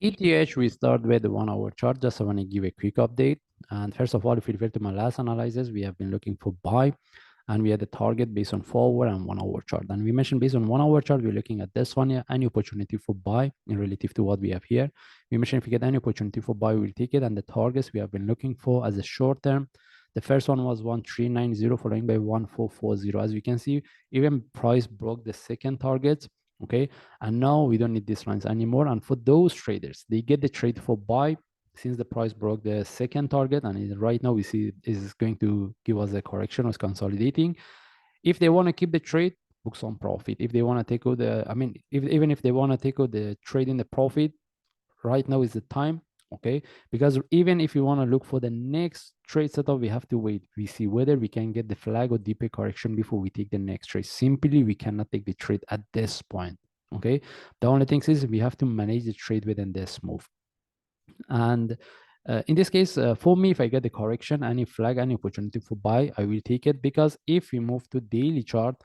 ETH, we start with the 1 hour chart. Just I want to give a quick update. And first of all, if you refer to my last analysis, we have been looking for buy and we had a target based on 4 hour and 1 hour chart. And we mentioned based on 1 hour chart, we're looking at this one here, any opportunity for buy in relative to what we have here. We mentioned if we get any opportunity for buy, we'll take it. And the targets we have been looking for as a short term, the first one was 1390 following by 1440. As we can see, even price broke the second target. Okay, and now we don't need these lines anymore. And for those traders, they get the trade for buy since the price broke the second target, and right now we see is going to give us a correction, was consolidating. If they want to keep the trade, book some profit. If they want to take out the, I mean, even if they want to take out the trade in the profit, right now is the time. Okay, because even if you want to look for the next trade setup, we have to wait. We see whether we can get the flag or deeper correction before we take the next trade. Simply, we cannot take the trade at this point. Okay, the only thing is we have to manage the trade within this move. And in this case, for me, if I get the correction, any flag, any opportunity for buy, I will take it, because if we move to daily chart,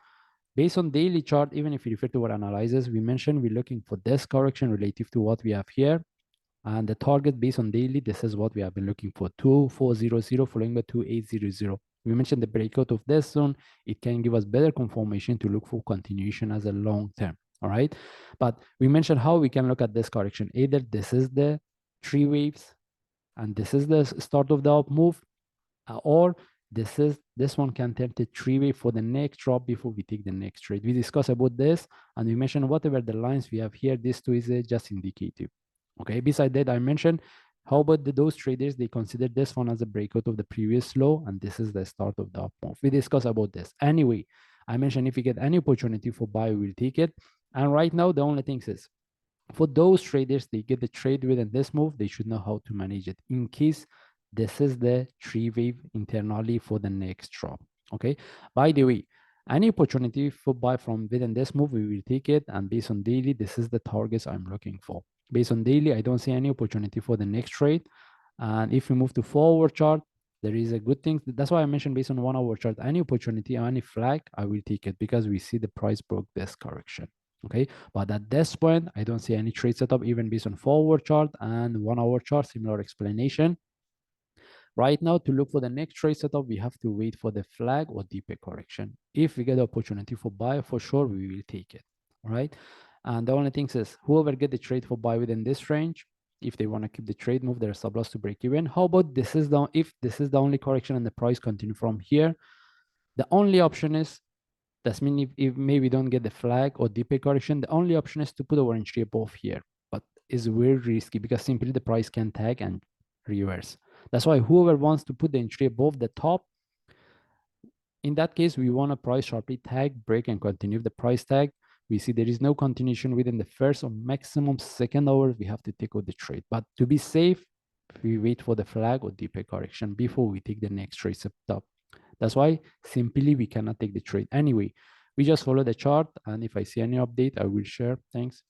based on daily chart, even if you refer to our analysis, we mentioned we're looking for this correction relative to what we have here. And the target based on daily, this is what we have been looking for, 2400 following by 2800. We mentioned the breakout of this zone. It can give us better confirmation to look for continuation as a long term. All right. But we mentioned how we can look at this correction. Either this is the 3 waves and this is the start of the up move, or this one can turn to 3 wave for the next drop before we take the next trade. We discussed about this and we mentioned whatever the lines we have here, this too is just indicative. Okay, beside that, I mentioned how about those traders, they consider this one as a breakout of the previous low, and this is the start of the up move. We discussed about this. Anyway, I mentioned if we get any opportunity for buy, we'll take it. And right now, the only thing is, for those traders, they get the trade within this move, they should know how to manage it in case this is the 3 wave internally for the next drop. Okay, by the way, any opportunity for buy from within this move, we will take it. And based on daily, this is the targets I'm looking for. Based on daily, I don't see any opportunity for the next trade. And if we move to 4 hour chart, there is a good thing. That's why I mentioned based on 1 hour chart, any opportunity or any flag, I will take it, because we see the price broke this correction. Okay, but at this point, I don't see any trade setup, even based on 4 hour chart and 1 hour chart, similar explanation. Right now, to look for the next trade setup, we have to wait for the flag or deeper correction. If we get the opportunity for buy, for sure, we will take it. All right. And the only thing is, whoever get the trade for buy within this range, if they want to keep the trade, move their stop loss to break even. How about this is the, if this is the only correction and the price continue from here, the only option is, that's mean if maybe we don't get the flag or deeper correction, the only option is to put our entry above here, but it's very risky because simply the price can tag and reverse. That's why whoever wants to put the entry above the top, in that case, we want a price sharply tag, break, and continue the price tag. We see there is no continuation within the first or maximum second hour. We have to take out the trade. But to be safe, we wait for the flag or deeper correction before we take the next trade setup. That's why simply we cannot take the trade. Anyway, we just follow the chart. And if I see any update, I will share. Thanks.